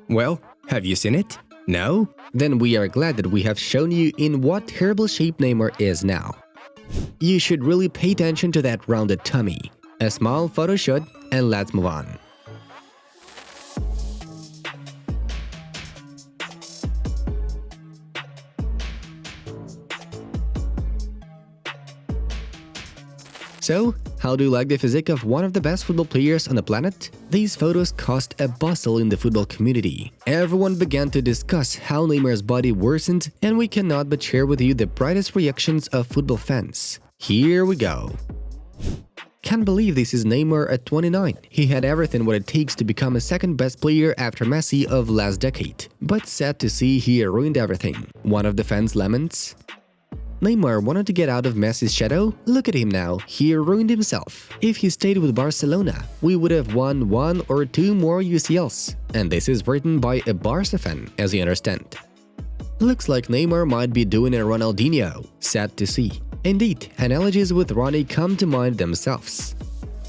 Well, have you seen it? No? Then we are glad that we have shown you in what terrible shape Neymar is now. You should really pay attention to that rounded tummy. A small photo shoot, and let's move on. So, how do you like the physique of one of the best football players on the planet? These photos caused a bustle in the football community. Everyone began to discuss how Neymar's body worsened, and we cannot but share with you the brightest reactions of football fans. Here we go. Can't believe this is Neymar at 29. He had everything what it takes to become a second best player after Messi of last decade. But sad to see he ruined everything. One of the fans laments. Neymar wanted to get out of Messi's shadow? Look at him now, he ruined himself. If he stayed with Barcelona, we would have won 1 or 2 more UCLs. And this is written by a Barça fan, as you understand. Looks like Neymar might be doing a Ronaldinho. Sad to see. Indeed, analogies with Ronnie come to mind themselves.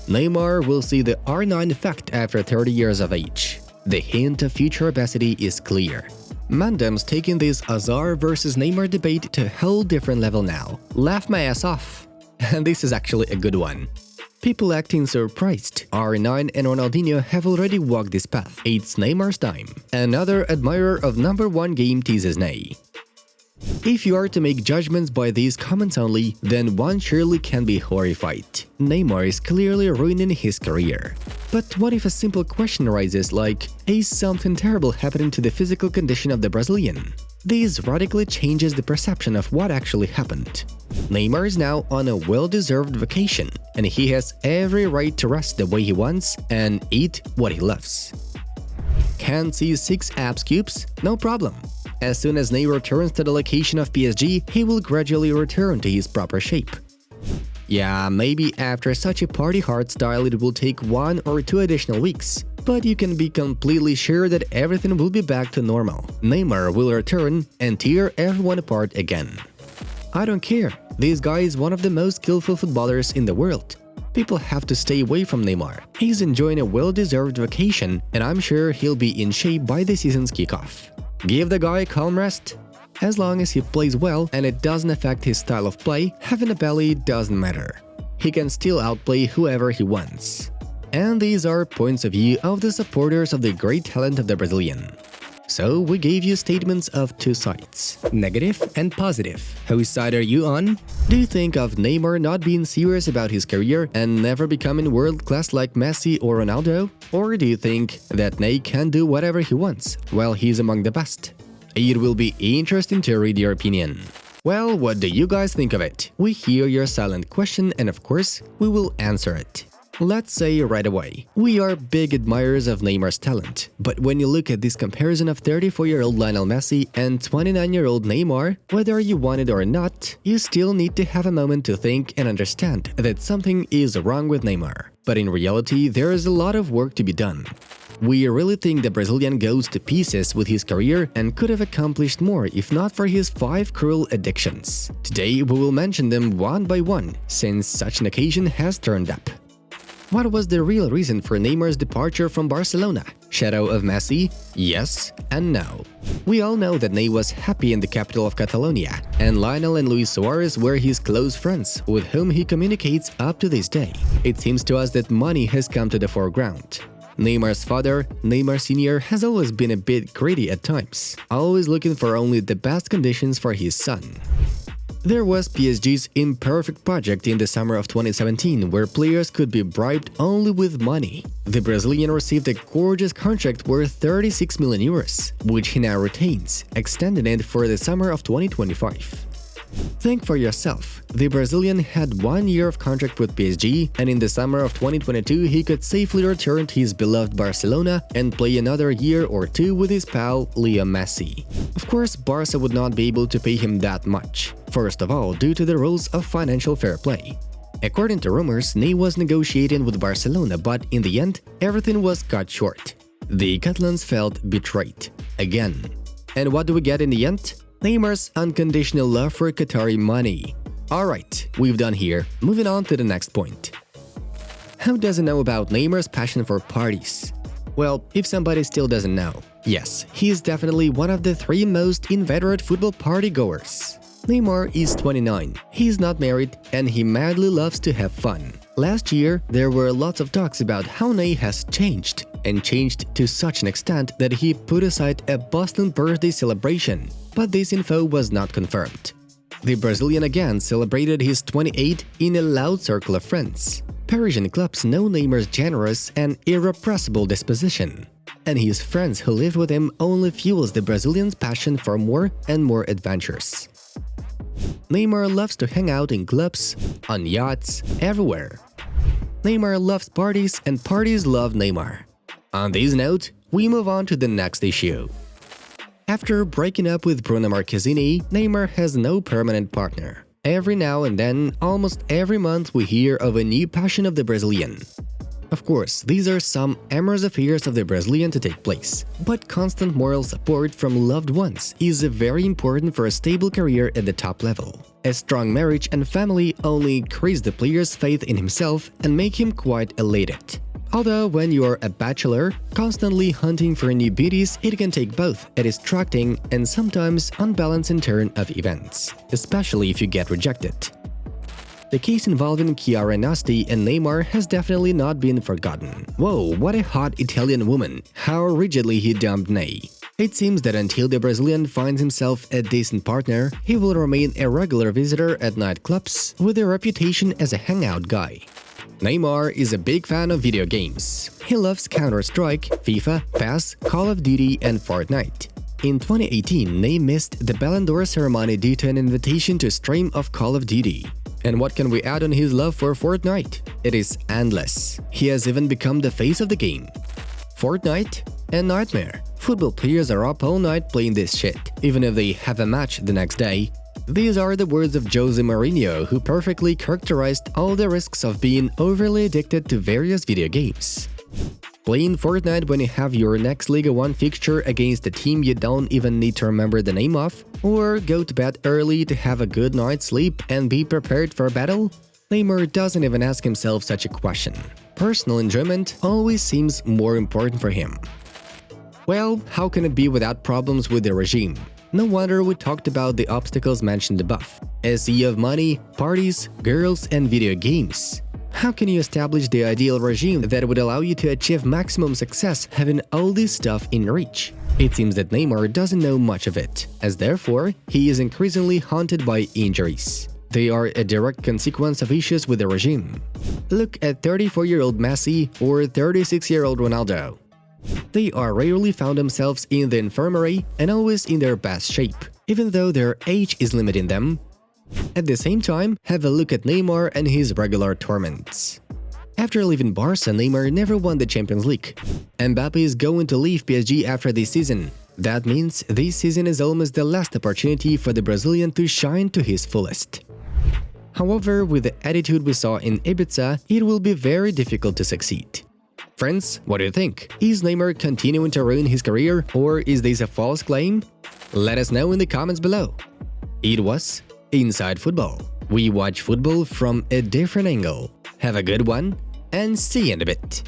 Neymar will see the R9 effect after 30 years of age. The hint of future obesity is clear. Mandem's taking this Azar versus Neymar debate to a whole different level now. Laugh my ass off. And this is actually a good one. People acting surprised. R9 and Ronaldinho have already walked this path. It's Neymar's time. Another admirer of #1 game teases Ney. If you are to make judgments by these comments only, then one surely can be horrified. Neymar is clearly ruining his career. But what if a simple question arises like, is something terrible happening to the physical condition of the Brazilian? This radically changes the perception of what actually happened. Neymar is now on a well-deserved vacation, and he has every right to rest the way he wants and eat what he loves. Can't see 6 abs cubes? No problem. As soon as Ney returns to the location of PSG, he will gradually return to his proper shape. Yeah, maybe after such a party-hard style it will take 1 or 2 additional weeks, but you can be completely sure that everything will be back to normal. Neymar will return and tear everyone apart again. I don't care, this guy is one of the most skillful footballers in the world. People have to stay away from Neymar. He's enjoying a well-deserved vacation, and I'm sure he'll be in shape by the season's kickoff. Give the guy a calm rest. As long as he plays well and it doesn't affect his style of play, having a belly doesn't matter. He can still outplay whoever he wants. And these are points of view of the supporters of the great talent of the Brazilian. So we gave you statements of 2 sides, negative and positive. Whose side are you on? Do you think of Neymar not being serious about his career and never becoming world-class like Messi or Ronaldo? Or do you think that Ney can do whatever he wants while he's among the best? It will be interesting to read your opinion. Well, what do you guys think of it? We hear your silent question and of course, we will answer it. Let's say right away, we are big admirers of Neymar's talent, but when you look at this comparison of 34-year-old Lionel Messi and 29-year-old Neymar, whether you want it or not, you still need to have a moment to think and understand that something is wrong with Neymar. But in reality, there is a lot of work to be done. We really think the Brazilian goes to pieces with his career and could have accomplished more if not for his 5 cruel addictions. Today, we will mention them one by one, since such an occasion has turned up. What was the real reason for Neymar's departure from Barcelona? Shadow of Messi? Yes and no. We all know that Ney was happy in the capital of Catalonia, and Lionel and Luis Suarez were his close friends, with whom he communicates up to this day. It seems to us that money has come to the foreground. Neymar's father, Neymar Sr., has always been a bit greedy at times, always looking for only the best conditions for his son. There was PSG's imperfect project in the summer of 2017, where players could be bribed only with money. The Brazilian received a gorgeous contract worth 36 million euros, which he now retains, extending it for the summer of 2025. Think for yourself, the Brazilian had 1 year of contract with PSG, and in the summer of 2022 he could safely return to his beloved Barcelona and play another year or 2 with his pal Leo Messi. Of course, Barca would not be able to pay him that much, first of all due to the rules of financial fair play. According to rumors, Ney was negotiating with Barcelona, but in the end, everything was cut short. The Catalans felt betrayed. Again. And what do we get in the end? Neymar's unconditional love for Qatari money. Alright, we've done here. Moving on to the next point. Who doesn't know about Neymar's passion for parties? Well, if somebody still doesn't know, yes, he is definitely one of the 3 most inveterate football partygoers. Neymar is 29, he is not married, and he madly loves to have fun. Last year, there were lots of talks about how Ney has changed, and changed to such an extent that he put aside a bustling birthday celebration, but this info was not confirmed. The Brazilian again celebrated his 28th in a loud circle of friends. Parisian clubs know Neymar's generous and irrepressible disposition, and his friends who live with him only fuels the Brazilian's passion for more and more adventures. Neymar loves to hang out in clubs, on yachts, everywhere. Neymar loves parties and parties love Neymar. On this note, we move on to the next issue. After breaking up with Bruno Marquezine, Neymar has no permanent partner. Every now and then, almost every month, we hear of a new passion of the Brazilian. Of course, these are some amorous affairs of the Brazilian to take place, but constant moral support from loved ones is very important for a stable career at the top level. A strong marriage and family only increase the player's faith in himself and make him quite elated. Although when you are a bachelor, constantly hunting for new beauties, it can take both a distracting and sometimes unbalancing turn of events, especially if you get rejected. The case involving Chiara Nasti and Neymar has definitely not been forgotten. Whoa, what a hot Italian woman! How rigidly he dumped Ney. It seems that until the Brazilian finds himself a decent partner, he will remain a regular visitor at nightclubs with a reputation as a hangout guy. Neymar is a big fan of video games. He loves Counter-Strike, FIFA, PES, Call of Duty, and Fortnite. In 2018, Ney missed the Ballon d'Or ceremony due to an invitation to stream of Call of Duty. And what can we add on his love for Fortnite? It is endless. He has even become the face of the game. Fortnite? A nightmare. Football players are up all night playing this shit, even if they have a match the next day. These are the words of Jose Mourinho, who perfectly characterized all the risks of being overly addicted to various video games. Playing Fortnite when you have your next Liga 1 fixture against a team you don't even need to remember the name of, or go to bed early to have a good night's sleep and be prepared for battle? Neymar doesn't even ask himself such a question. Personal enjoyment always seems more important for him. Well, how can it be without problems with the regime? No wonder we talked about the obstacles mentioned above. A sea of money, parties, girls, and video games. How can you establish the ideal regime that would allow you to achieve maximum success having all this stuff in reach? It seems that Neymar doesn't know much of it, as therefore, he is increasingly haunted by injuries. They are a direct consequence of issues with the regime. Look at 34-year-old Messi or 36-year-old Ronaldo. They are rarely found themselves in the infirmary and always in their best shape, even though their age is limiting them. At the same time, have a look at Neymar and his regular torments. After leaving Barça, Neymar never won the Champions League. Mbappe is going to leave PSG after this season. That means this season is almost the last opportunity for the Brazilian to shine to his fullest. However, with the attitude we saw in Ibiza, it will be very difficult to succeed. Friends, what do you think? Is Neymar continuing to ruin his career, or is this a false claim? Let us know in the comments below. It was Inside Football. We watch football from a different angle. Have a good one, and see you in a bit.